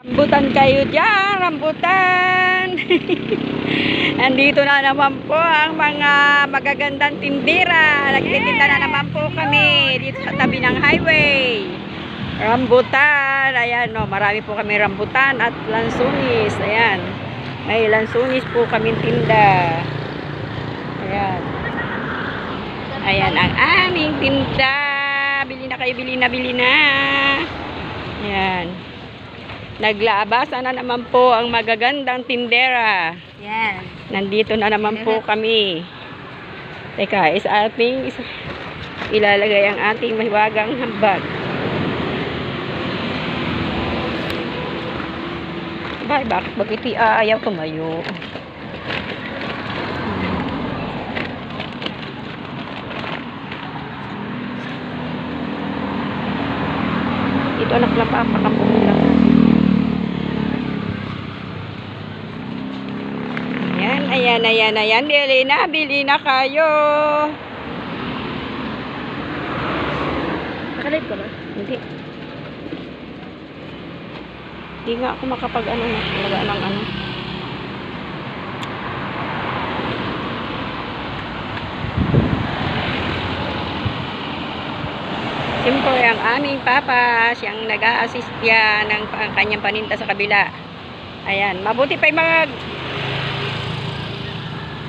Rambutan kayo dyan, rambutan. Andito na naman po ang mga magagandang tindera. Nagtitinda na naman po kami dito sa tabi ng highway. Rambutan, ayan o, marami po kami rambutan at lansunis. Ayan, may lansunis po kami tinda. Ayan. Ayan ang aming tinda. Bili na kayo, bili na, bili na. Ayan. Naglaabasan na naman po ang magagandang tindera. Yan. Nandito na naman po kami. Teka, ilalagay ang ating mahiwagang hambag. Bakit ayaw tumayo? Ito anak na papakapulang. Ayan. Bili na kayo. Nakalive ka ba? Hindi. Hindi nga ako makapag-ano na. Ano. Siyempre, ang aming papa, siyang nag-a-assist yan ng kanyang paninda sa kabila. Ayan. Mabuti pa yung mga